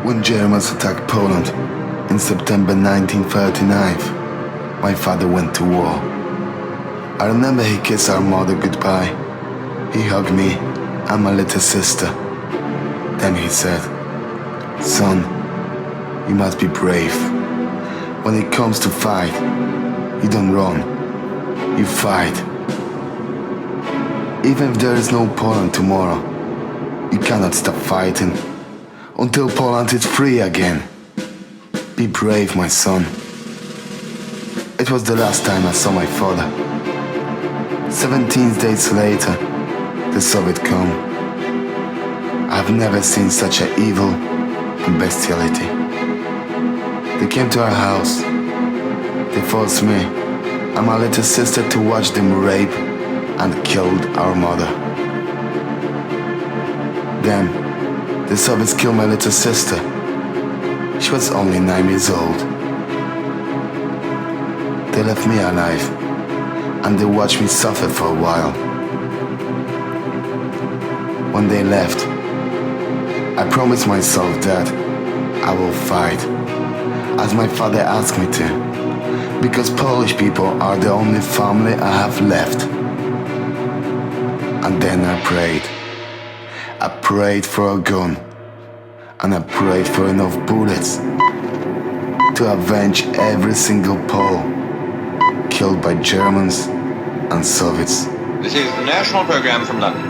When Germans attacked Poland in September 1939, my father went to war. I remember he kissed our mother goodbye. He hugged me and my little sister. Then he said, "Son, you must be brave. When it comes to fight, you don't run, you fight. Even if there is no Poland tomorrow, you cannot stop fighting until Poland is free again. Be brave, my son." It was the last time I saw my father. 17 days later, the Soviet come. I've never seen such an evil and bestiality. They came to our house. They forced me and my little sister to watch them rape and killed our mother. Then, the Soviets killed my little sister. She was only 9 years old. They left me alive, and they watched me suffer for a while. When they left, I promised myself that I will fight, as my father asked me to, because Polish people are the only family I have left. And then I prayed. I prayed for a gun, and I prayed for enough bullets to avenge every single Pole killed by Germans and Soviets. This is the national program from London.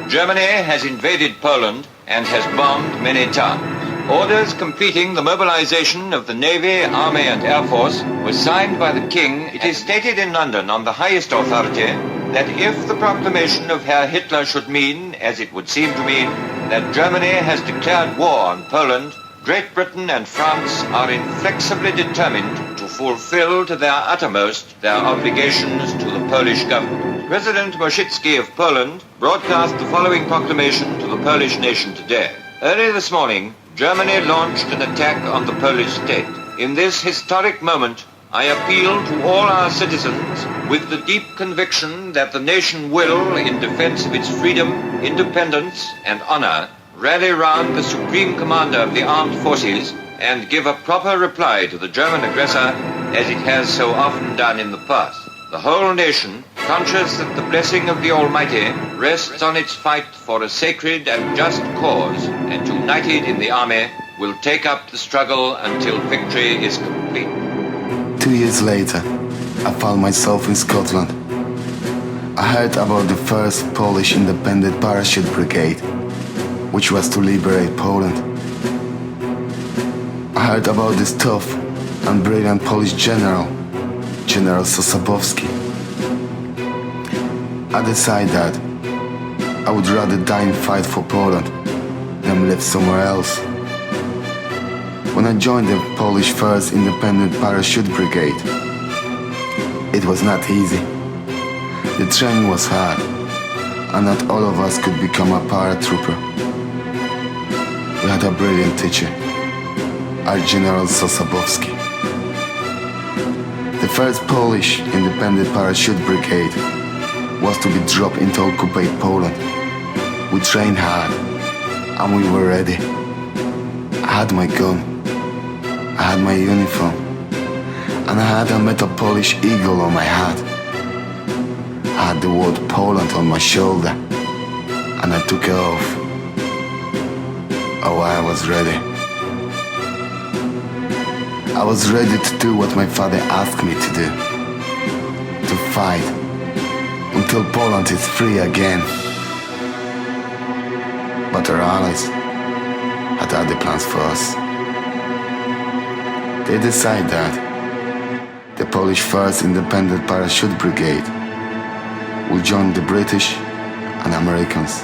Germany has invaded Poland and has bombed many towns. Orders completing the mobilization of the Navy, Army and Air Force was signed by the King. It is stated in London on the highest authority that if the proclamation of Herr Hitler should mean, as it would seem to mean, that Germany has declared war on Poland, Great Britain and France are inflexibly determined to fulfill to their uttermost their obligations to the Polish government. President Moshitsky of Poland broadcast the following proclamation to the Polish nation today. Early this morning, Germany launched an attack on the Polish state. In this historic moment, I appeal to all our citizens with the deep conviction that the nation will, in defense of its freedom, independence, and honor, rally round the supreme commander of the armed forces and give a proper reply to the German aggressor as it has so often done in the past. The whole nation, conscious that the blessing of the Almighty rests on its fight for a sacred and just cause, and united in the army, will take up the struggle until victory is complete. 2 years later, I found myself in Scotland. I heard about the first Polish independent parachute brigade, which was to liberate Poland. I heard about this tough and brilliant Polish general, General Sosabowski. I decided that I would rather die and fight for Poland than live somewhere else. When I joined the Polish 1st Independent Parachute Brigade, it was not easy. The training was hard, and not all of us could become a paratrooper. We had a brilliant teacher, our General Sosabowski. The first Polish Independent Parachute Brigade was to be dropped into occupied Poland. We trained hard, and we were ready. I had my gun, I had my uniform, and I had a metal Polish eagle on my hat. I had the word Poland on my shoulder, and I took it off. Oh, I was ready. I was ready to do what my father asked me to do. To fight until Poland is free again. But our allies had other plans for us. They decided that the Polish 1st Independent Parachute Brigade will join the British and Americans,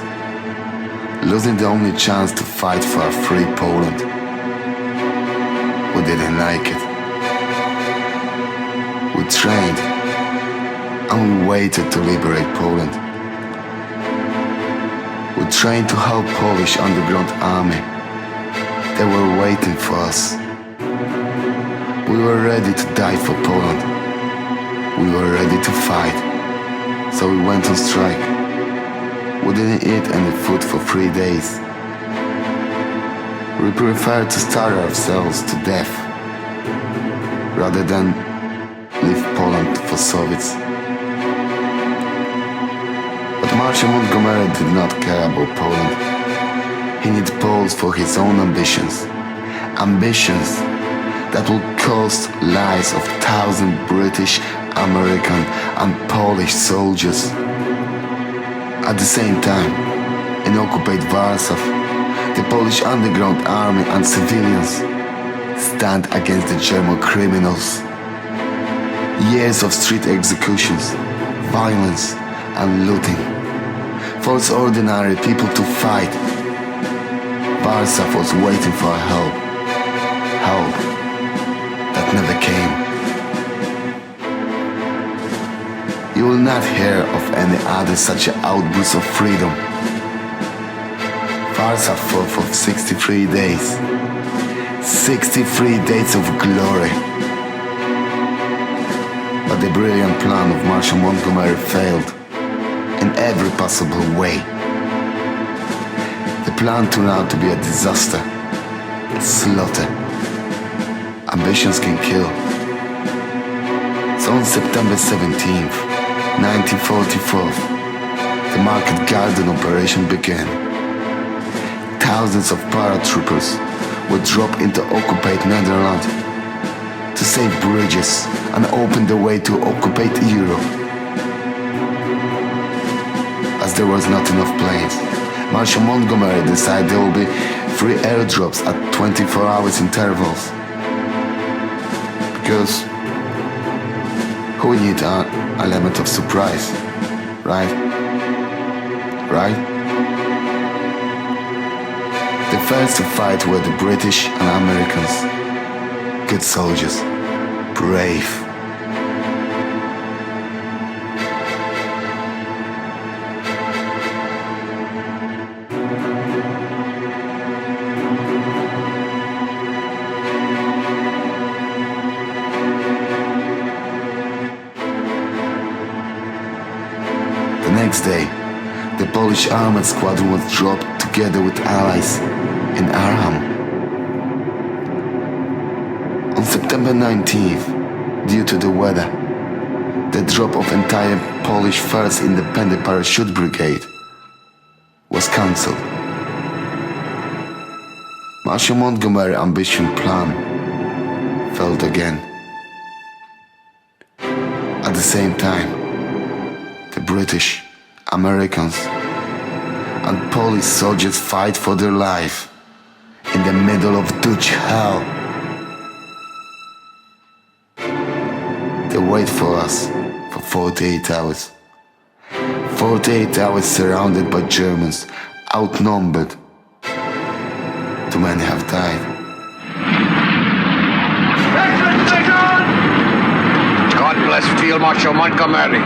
losing the only chance to fight for a free Poland. We didn't like it. We trained and we waited to liberate Poland. We trained to help Polish underground army. They were waiting for us. We were ready to die for Poland. We were ready to fight. So we went on strike. We didn't eat any food for 3 days. We prefer to starve ourselves to death rather than leave Poland for Soviets. But Marshal Montgomery did not care about Poland. He needed Poles for his own ambitions. Ambitions that would cost lives of thousands of British, American and Polish soldiers. At the same time, in occupied Warsaw, the Polish underground army and civilians stand against the German criminals. Years of street executions, violence and looting forced ordinary people to fight. Warsaw was waiting for help. Help that never came. You will not hear of any other such outburst of freedom. Warsaw fought for 63 days. 63 days of glory. But the brilliant plan of Marshal Montgomery failed in every possible way. The plan turned out to be a disaster. Slaughter. Ambitions can kill. So on September 17th, 1944, the Market Garden operation began. Thousands of paratroopers were dropped into occupied Netherlands to save bridges and open the way to occupied Europe. As there was not enough planes, Marshal Montgomery decided there will be 3 airdrops at 24 hours intervals. Because who need an element of surprise, right? Right? The first to fight were the British and Americans. Good soldiers, brave. The next day, the Polish armored squadron was dropped together with allies in Arnhem. On September 19th, due to the weather, the drop of entire Polish 1st Independent Parachute Brigade was cancelled. Marshal Montgomery's ambition plan failed again. At the same time, the British, Americans and Polish soldiers fight for their life in the middle of Dutch hell. They wait for us for 48 hours. 48 hours surrounded by Germans, outnumbered. Too many have died. God bless Field Marshal Montgomery.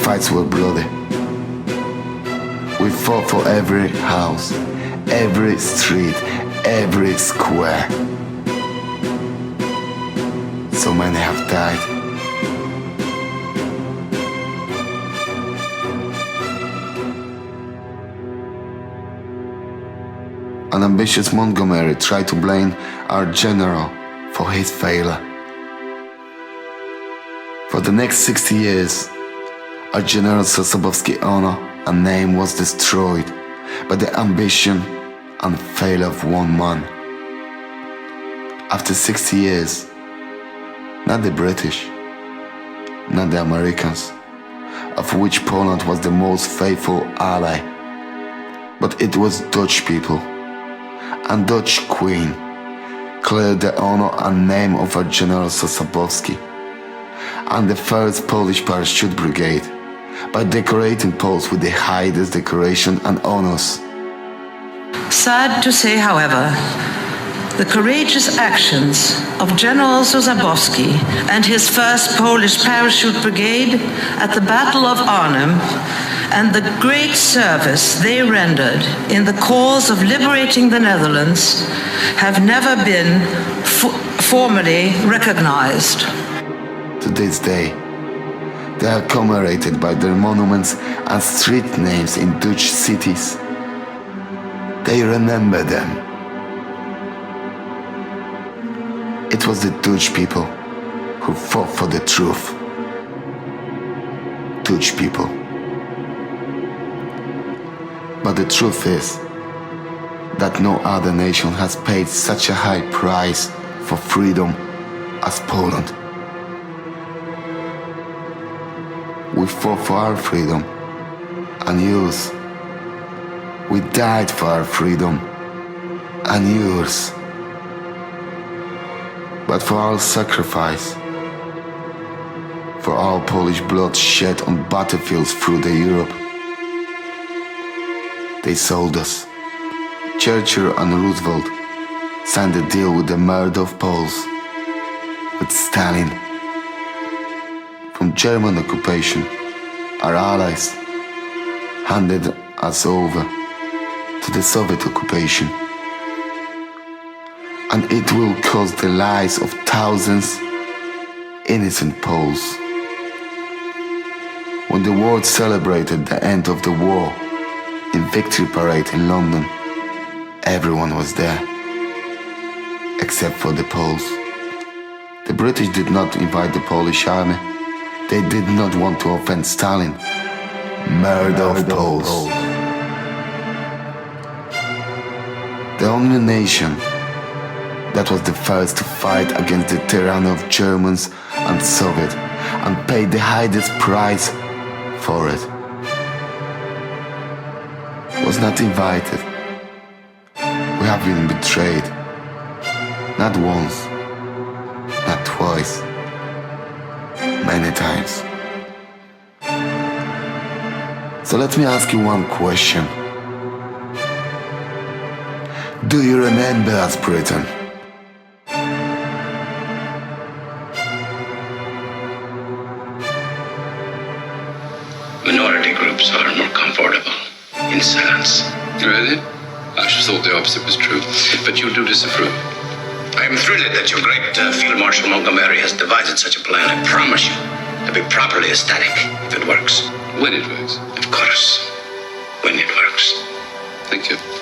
Fights were bloody. We fought for every house, every street, every square. So many have died. An ambitious Montgomery tried to blame our general for his failure. For the next 60 years, our General Sosabowski's honor and name was destroyed by the ambition and failure of one man, After 60 years, not the British, not the Americans, of which Poland was the most faithful ally, but it was Dutch people and Dutch Queen cleared the honor and name of our General Sosabowski and the first Polish Parachute Brigade by decorating Poles with the highest decoration and honors. Sad to say, however, the courageous actions of General Sosabowski and his first Polish Parachute Brigade at the Battle of Arnhem and the great service they rendered in the cause of liberating the Netherlands have never been formally recognized. To this day, they are commemorated by their monuments and street names in Dutch cities. They remember them. It was the Dutch people who fought for the truth. Dutch people. But the truth is that no other nation has paid such a high price for freedom as Poland. We fought for our freedom and yours. We died for our freedom and yours. But for our sacrifice, for our Polish blood shed on battlefields through the Europe, they sold us. Churchill and Roosevelt signed a deal with the murder of Poles, with Stalin. From German occupation, our allies handed us over to the Soviet occupation. And it will cost the lives of thousands innocent Poles. When the world celebrated the end of the war in Victory Parade in London, everyone was there, except for the Poles. The British did not invite the Polish army. They did not want to offend Stalin. Murder of Poles. The only nation that was the first to fight against the tyranny of Germans and Soviets and paid the highest price for it, was not invited. We have been betrayed. Not once, not twice, many times. So let me ask you one question. Do you remember us, Britain? Minority groups are more comfortable in silence. Really? I should have thought the opposite was true. But you do disapprove. I am thrilled that your great Field Marshal Montgomery has devised such a plan. I promise you to be properly ecstatic if it works. When it works. Of course, when it works. Thank you.